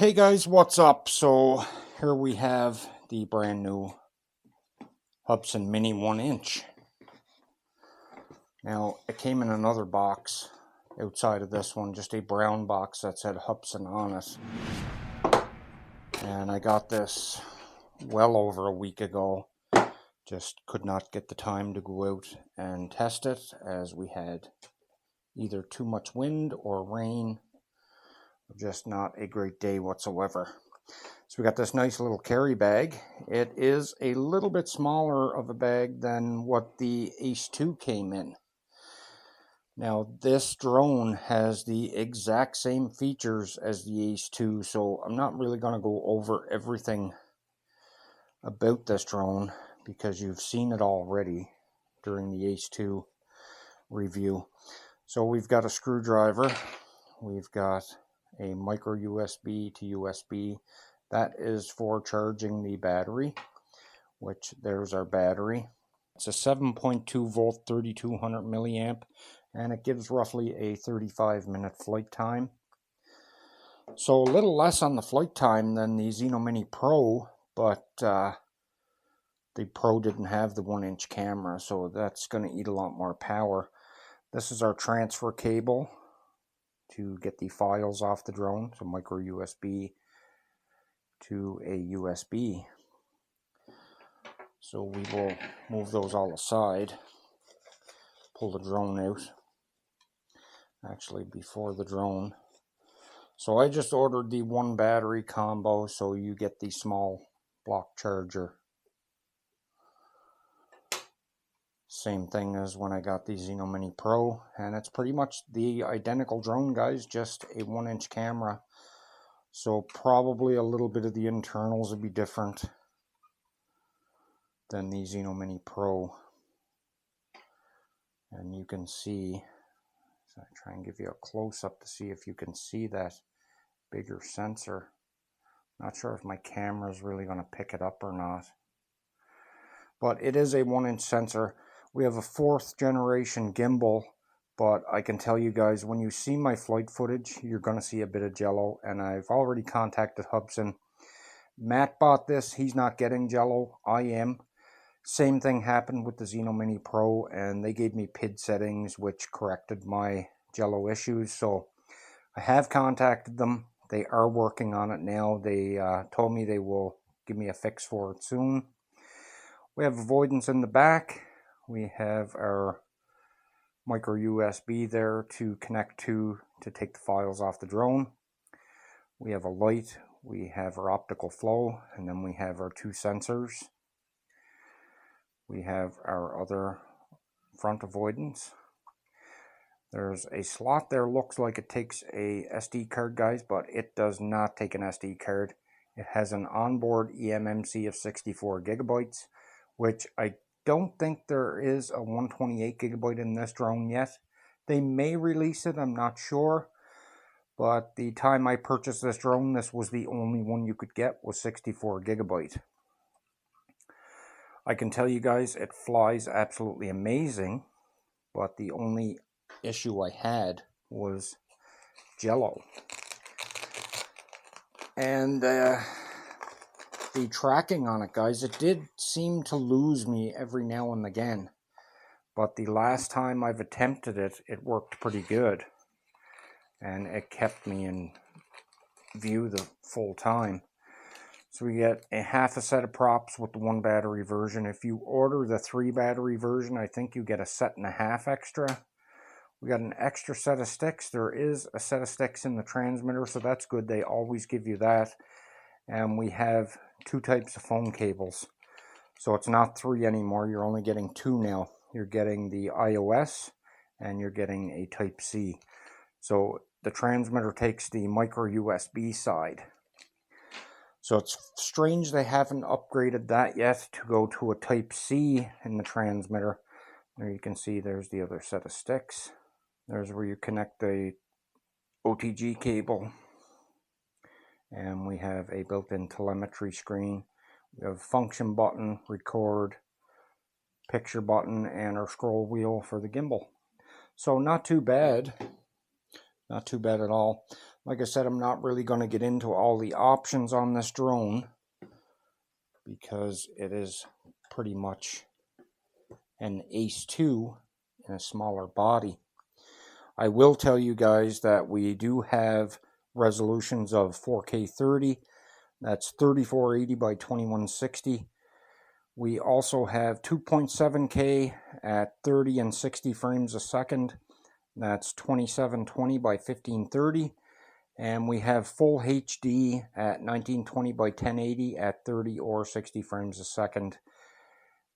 Hey guys, what's up? So here we have the brand new Hubsan Mini 1-inch. Now it came in another box outside of this one, just a brown box that said Hubsan on it. And I got this well over a week ago. Just could not get the time to go out and test it as we had either too much wind or rain. Just not a great day whatsoever. So we got this nice little carry bag. It is a little bit smaller of a bag than what the Ace 2 came in. Now this drone has the exact same features as the Ace 2, so I'm not really going to go over everything about this drone because you've seen it already during the Ace 2 review. So we've got a screwdriver, we've got a micro USB to USB. That is for charging the battery, which there's our battery. It's a 7.2 volt 3200 milliamp, and it gives roughly a 35-minute flight time. So a little less on the flight time than the Xeno Mini Pro, but the Pro didn't have the 1-inch camera, so that's going to eat a lot more power. This is our transfer cable to get the files off the drone, so micro USB to a USB. So we will move those all aside, pull the drone out, actually before the drone. So I just ordered the 1 battery combo, so you get the small block charger. Same thing as when I got the Xeno Mini Pro, and it's pretty much the identical drone, guys, just a 1-inch camera. So probably a little bit of the internals would be different than the Xeno Mini Pro. And you can see, so I try and give you a close-up to see if you can see that bigger sensor. Not sure if my camera is really going to pick it up or not. But it is a 1-inch sensor. We have a 4th generation gimbal, but I can tell you guys, when you see my flight footage, you're going to see a bit of Jello, and I've already contacted Hubsan. Matt bought this. He's not getting Jello. I am. Same thing happened with the Xeno Mini Pro, and they gave me PID settings, which corrected my Jello issues. So I have contacted them. They are working on it now. They told me they will give me a fix for it soon. We have avoidance in the back. We have our micro USB there to connect to take the files off the drone. We have a light. We have our optical flow, and then we have our 2 sensors. We have our other front avoidance. There's a slot there, looks like it takes a SD card, guys, but it does not take an SD card. It has an onboard eMMC of 64 gigabytes, which I don't think there is a 128 gigabyte in this drone yet. They may release it, I'm not sure. But the time I purchased this drone, this was the only one you could get, was 64 gigabyte. I can tell you guys, it flies absolutely amazing, but the only issue I had was Jello. And the tracking on it, guys, it did seem to lose me every now and again. But the last time I've attempted it, it worked pretty good. And it kept me in view the full time. So we get a half a set of props with the 1 battery version. If you order the 3 battery version, I think you get a set and a half extra. We got an extra set of sticks. There is a set of sticks in the transmitter, so that's good. They always give you that. And we have 2 types of phone cables. So it's not 3 anymore. You're only getting 2 now. You're getting the iOS and you're getting a Type-C. So the transmitter takes the micro USB side. So it's strange they haven't upgraded that yet to go to a Type-C in the transmitter. There you can see there's the other set of sticks. There's where you connect the OTG cable. And we have a built-in telemetry screen. We have a function button, record, picture button, and our scroll wheel for the gimbal. So not too bad. Not too bad at all. Like I said, I'm not really going to get into all the options on this drone because it is pretty much an Ace 2 in a smaller body. I will tell you guys that we do have resolutions of 4K 30. That's 3480 by 2160. We also have 2.7K at 30 and 60 frames a second. That's 2720 by 1530. And we have full HD at 1920 by 1080 at 30 or 60 frames a second.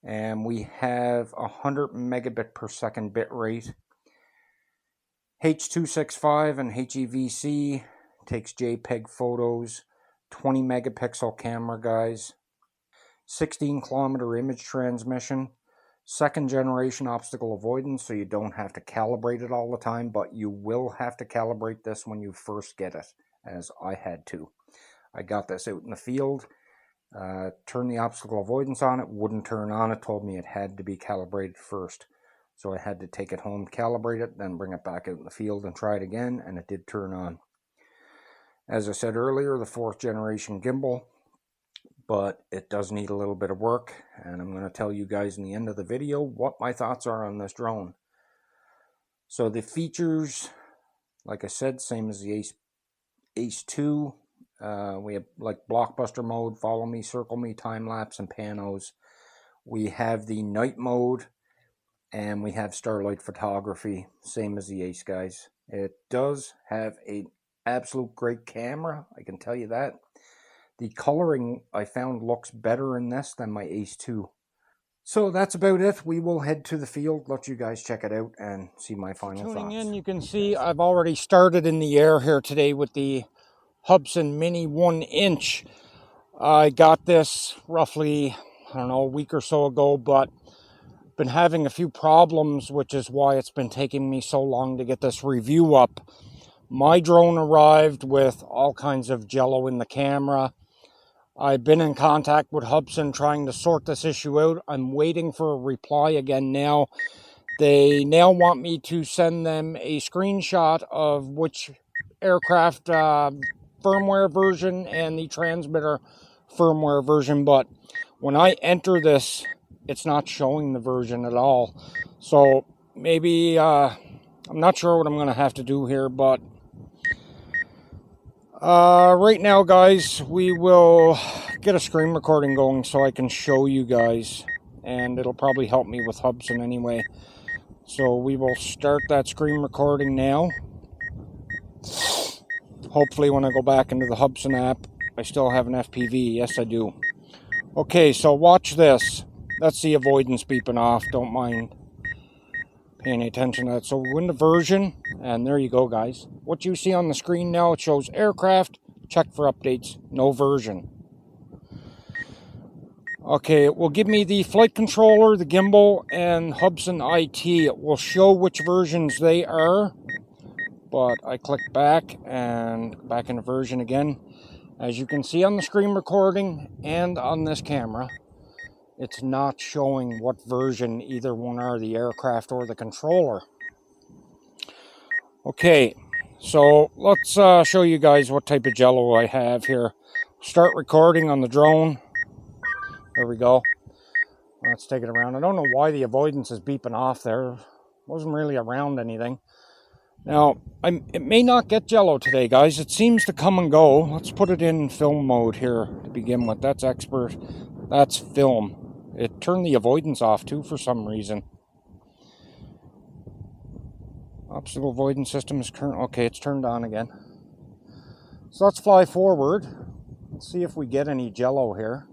And we have 100 megabit per second bit rate. H.265 and HEVC, takes JPEG photos, 20 megapixel camera, guys, 16 kilometer image transmission, second generation obstacle avoidance, so you don't have to calibrate it all the time, but you will have to calibrate this when you first get it, as I had to. I got this out in the field, turned the obstacle avoidance on, it wouldn't turn on, it told me it had to be calibrated first. So I had to take it home, calibrate it, then bring it back out in the field and try it again, and it did turn on. As I said earlier, the 4th generation gimbal, but it does need a little bit of work, and I'm going to tell you guys in the end of the video what my thoughts are on this drone. So the features, like I said, same as the Ace 2. We have like blockbuster mode, follow me, circle me, time lapse, and panos. We have the night mode. And we have starlight photography, same as the Ace, guys. It does have an absolute great camera, I can tell you that. The coloring I found looks better in this than my Ace 2. So that's about it. We will head to the field, let you guys check it out and see my final thoughts. Tuning in, you can see I've already started in the air here today with the Hubsan Mini 1-inch. I got this roughly, I don't know, a week or so ago, but been having a few problems, which is why it's been taking me so long to get this review up. My drone arrived with all kinds of jello in the camera. I've been in contact with Hubsan trying to sort this issue out. I'm waiting for a reply again now. They now want me to send them a screenshot of which aircraft firmware version and the transmitter firmware version, but when I enter this, it's not showing the version at all. So maybe, I'm not sure what I'm going to have to do here, but right now, guys, we will get a screen recording going so I can show you guys, and it'll probably help me with Hubsan anyway. So we will start that screen recording now. Hopefully when I go back into the Hubsan app, I still have an FPV. Yes, I do. Okay, so watch this. That's the avoidance beeping off. Don't mind paying attention to that. So we're in the version, and there you go, guys. What you see on the screen now, it shows aircraft, check for updates, no version. Okay, it will give me the flight controller, the gimbal, and Hubsan IT. It will show which versions they are, but I click back and back into version again. As you can see on the screen recording and on this camera, it's not showing what version either one are, the aircraft or the controller. Okay, so let's show you guys what type of jello I have here. Start recording on the drone. There we go. Let's take it around. I don't know why the avoidance is beeping off there. Wasn't really around anything. Now, it may not get jello today, guys. It seems to come and go. Let's put it in film mode here to begin with. That's expert. That's film. It turned the avoidance off too for some reason. Obstacle avoidance system is current. Okay, it's turned on again. So let's fly forward. Let's see if we get any jello here.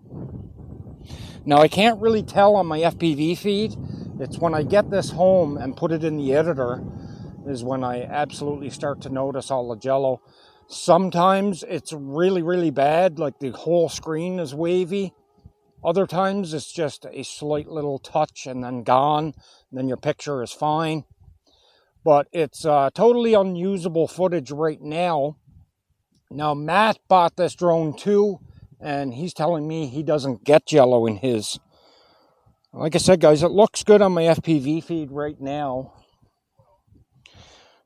Now I can't really tell on my FPV feed. It's when I get this home and put it in the editor is when I absolutely start to notice all the jello. Sometimes it's really, really bad, like the whole screen is wavy. Other times it's just a slight little touch and then gone, and then your picture is fine. But it's totally unusable footage right now. Now Matt bought this drone too, and he's telling me he doesn't get jello in his. Like I said, guys, it looks good on my FPV feed right now.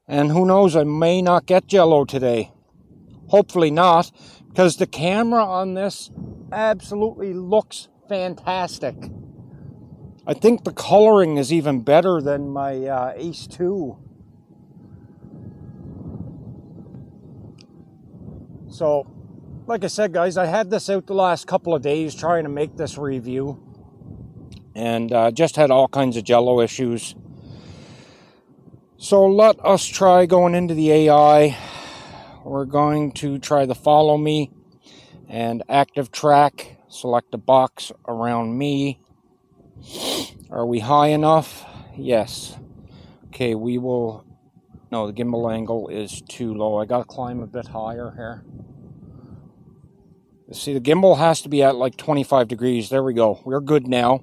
And who knows, I may not get jello today. hopefully not, because the camera on this absolutely looks fantastic. I think the coloring is even better than my Ace 2. So, like I said, guys, I had this out the last couple of days trying to make this review. And just had all kinds of Jello issues. So let us try going into the AI. We're going to try the follow me and active track. Select a box around me. Are we high enough? Yes. Okay, we will... No, the gimbal angle is too low. I gotta climb a bit higher here. See, the gimbal has to be at like 25 degrees. There we go. We're good now.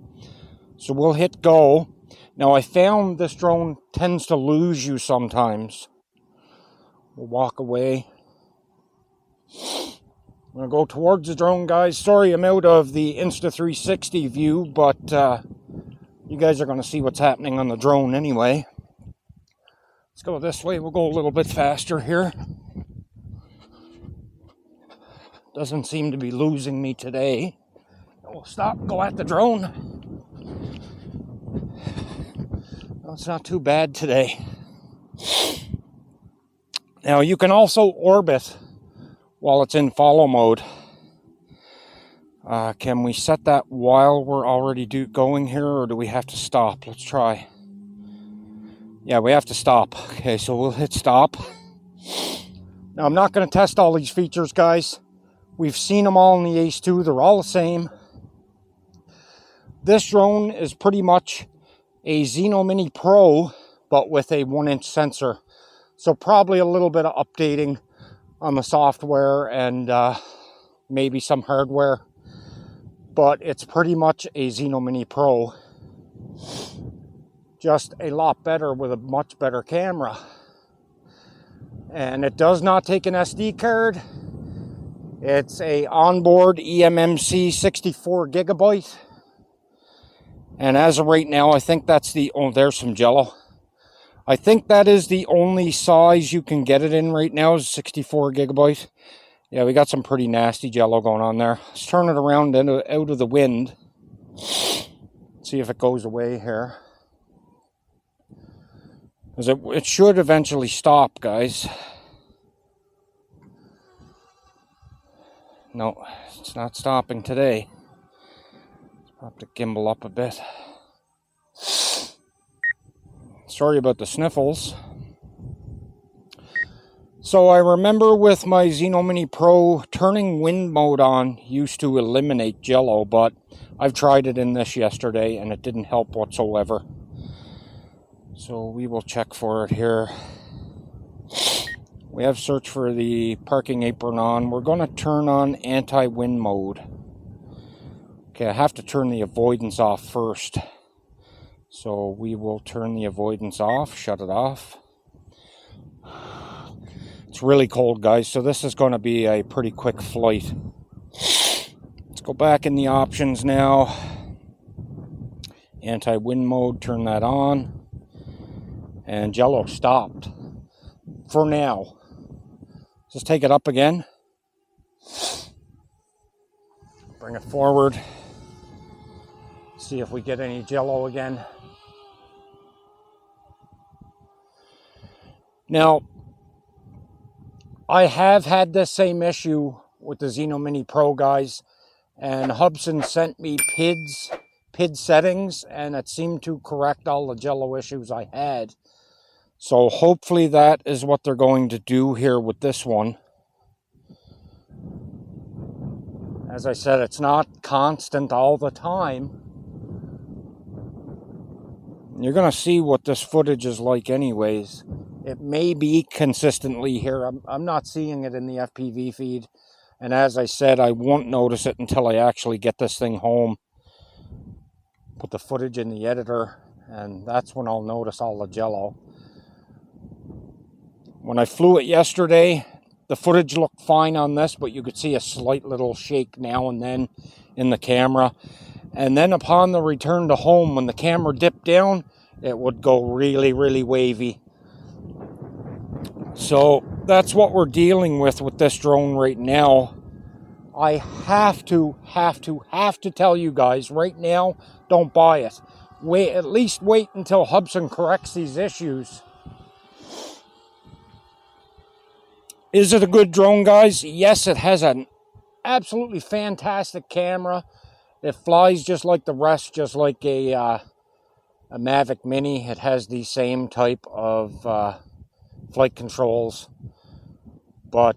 So we'll hit go. Now I found this drone tends to lose you sometimes. We'll walk away. I'm going to go towards the drone, guys. Sorry I'm out of the Insta360 view, but you guys are going to see what's happening on the drone anyway. Let's go this way. We'll go a little bit faster here. Doesn't seem to be losing me today. We'll stop and go at the drone. Well, it's not too bad today. Now you can also orbit while it's in follow mode. Can we set that while we're already going here, or do we have to stop? Let's try. Yeah, we have to stop. Okay, so we'll hit stop. Now I'm not going to test all these features, guys. We've seen them all in the Ace 2. They're all the same. This drone is pretty much a Xeno Mini Pro, but with a 1-inch sensor. So probably a little bit of updating on the software and maybe some hardware. But it's pretty much a Xeno Mini Pro. Just a lot better with a much better camera. And it does not take an SD card. It's a onboard eMMC 64 gigabyte. And as of right now, I think that's the... Oh, there's some Jello. I think that is the only size you can get it in right now, is 64 gigabyte. Yeah, we got some pretty nasty Jello going on there. Let's turn it around and out of the wind. See if it goes away here. Because it should eventually stop, guys. No, it's not stopping today. Pop the gimbal up a bit. Sorry about the sniffles. So I remember with my Xeno Mini Pro, turning wind mode on used to eliminate Jello, but I've tried it in this yesterday and it didn't help whatsoever. So we will check for it here. We have search for the parking apron on. We're going to turn on anti-wind mode. Okay, I have to turn the avoidance off first. So we will turn the avoidance off, shut it off. It's really cold, guys, so this is going to be a pretty quick flight. Let's go back in the options now. Anti-wind mode, turn that on. And Jello stopped. For now. Just take it up again. Bring it forward. See if we get any Jello again. Now, I have had this same issue with the Xeno Mini Pro, guys, and Hubsan sent me PID settings, and it seemed to correct all the Jello issues I had. So hopefully that is what they're going to do here with this one. As I said, it's not constant all the time. You're going to see what this footage is like anyways. It may be consistently here. I'm not seeing it in the FPV feed. And as I said, I won't notice it until I actually get this thing home. Put the footage in the editor. And that's when I'll notice all the Jello. When I flew it yesterday, the footage looked fine on this, but you could see a slight little shake now and then in the camera. And then upon the return to home, when the camera dipped down, it would go really, really wavy. So that's what we're dealing with this drone right now. I have to tell you guys right now, don't buy it. At least wait until Hubsan corrects these issues. Is it a good drone, guys? Yes, it has an absolutely fantastic camera. It flies just like the rest, just like a Mavic Mini. It has the same type of flight controls, but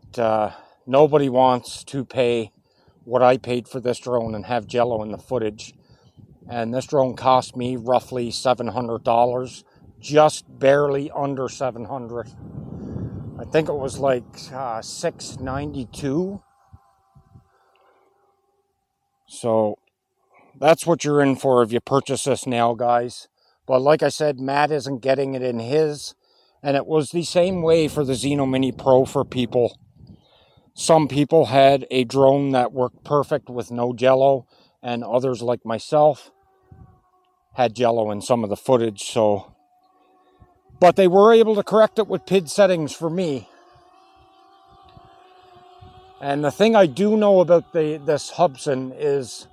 nobody wants to pay what I paid for this drone and have Jello in the footage. And this drone cost me roughly $700, just barely under $700. I think it was like $692. So that's what you're in for if you purchase this now, guys. But like I said, Matt isn't getting it in his. And it was the same way for the Xeno Mini Pro for people. Some people had a drone that worked perfect with no Jello, and others like myself had Jello in some of the footage. So, but they were able to correct it with PID settings for me. And the thing I do know about this Hubsan is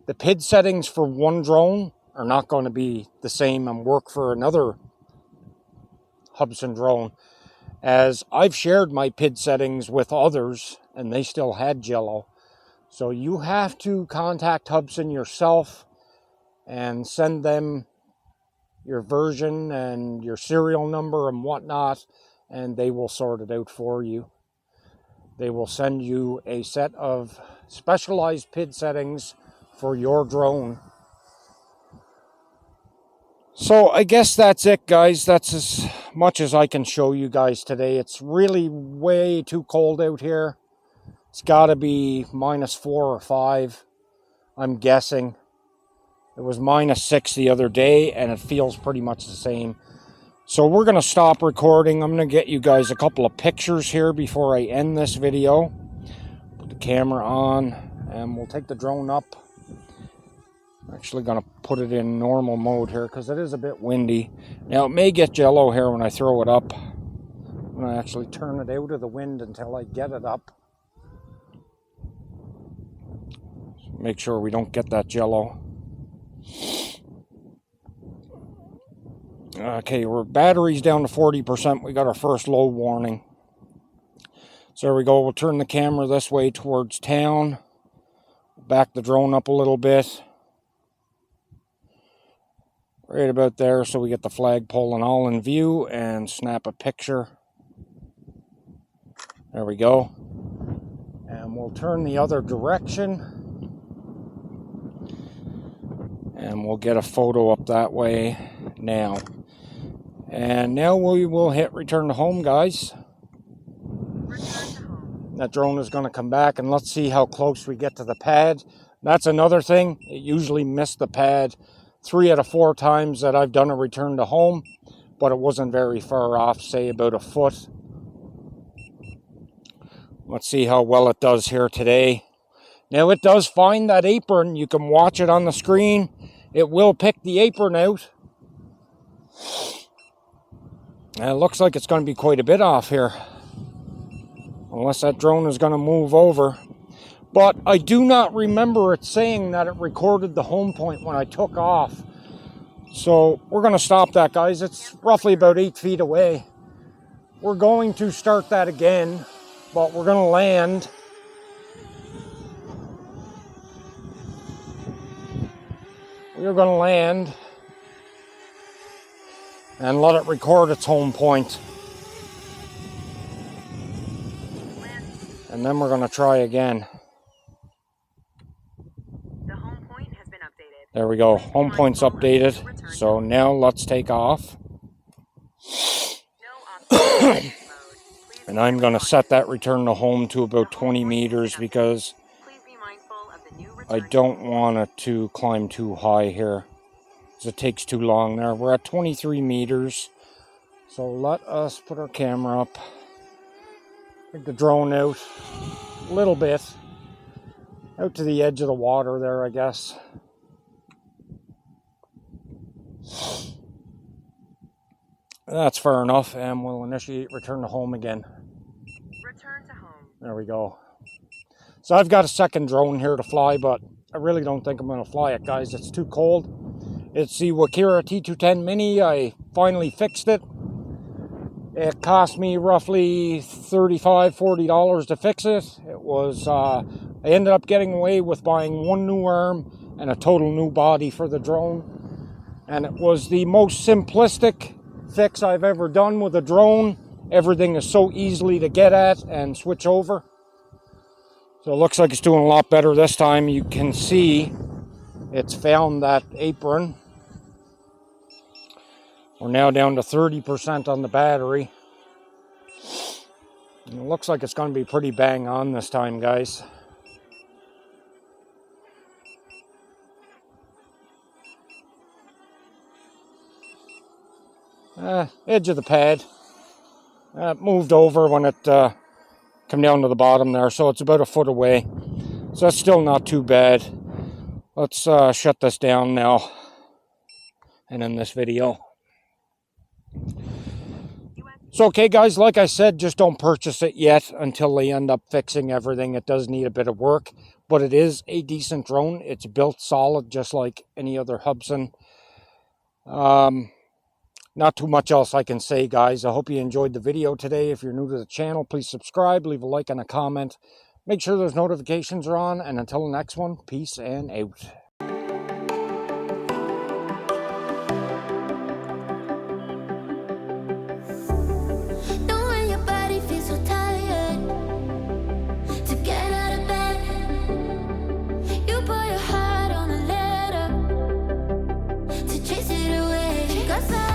the PID settings for one drone are not going to be the same and work for another Hubsan drone, as I've shared my PID settings with others and they still had Jello. So you have to contact Hubsan yourself and send them your version and your serial number and whatnot, and they will sort it out for you. They will send you a set of specialized PID settings for your drone. So I guess that's it, guys. That's as much as I can show you guys today. It's really way too cold out here. It's got to be -4 or 5, I'm guessing. It was -6 the other day, and it feels pretty much the same. So we're going to stop recording. I'm going to get you guys a couple of pictures here before I end this video. Put the camera on, and we'll take the drone up. I'm actually going to put it in normal mode here because it is a bit windy. Now, it may get Jello here when I throw it up. I'm going to actually turn it out of the wind until I get it up. Make sure we don't get that Jello. Okay, our battery's down to 40%. We got our first low warning. So there we go. We'll turn the camera this way towards town. Back the drone up a little bit. Right about there so we get the flagpole and all in view, and snap a picture. There we go. And we'll turn the other direction. And we'll get a photo up that way now. And now we will hit return to home, guys. That drone is going to come back, and let's see how close we get to the pad. That's another thing. It usually missed the pad 3 out of 4 times that I've done a return to home, but it wasn't very far off, say about a foot. Let's see how well it does here today. Now it does find that apron. You can watch it on the screen. It will pick the apron out. And it looks like it's going to be quite a bit off here. Unless that drone is going to move over. But I do not remember it saying that it recorded the home point when I took off. So we're going to stop that, guys. It's roughly about 8 feet away. We're going to start that again, but we're going to land. We're going to land and let it record its home point. And then we're going to try again. The home point has been updated. There we go. Home point's updated. So now let's take off. And I'm going to set that return to home to about 20 meters because I don't want it to climb too high here. Because it takes too long there. We're at 23 meters. So let us put our camera up. Take the drone out a little bit. Out to the edge of the water there, I guess. That's far enough, and we'll initiate return to home again. There we go. So I've got a second drone here to fly, but I really don't think I'm going to fly it, guys. It's too cold. It's the Wakira T210 Mini. I finally fixed it. It cost me roughly $35, $40 to fix it. It was, I ended up getting away with buying one new arm and a total new body for the drone. And it was the most simplistic fix I've ever done with a drone. Everything is so easily to get at and switch over. So it looks like it's doing a lot better this time. You can see it's found that apron. We're now down to 30% on the battery. And it looks like it's going to be pretty bang on this time, guys. Edge of the pad. Moved over when it come down to the bottom there, so it's about a foot away. So that's still not too bad. Let's shut this down now and end this video. So okay guys, like I said, just don't purchase it yet until they end up fixing everything. It does need a bit of work, but it is a decent drone. It's built solid just like any other Hubsan. Not too much else I can say, guys. I hope you enjoyed the video today. If you're new to the channel, please subscribe, leave a like and a comment. Make sure those notifications are on, and until the next one, peace and out. Cause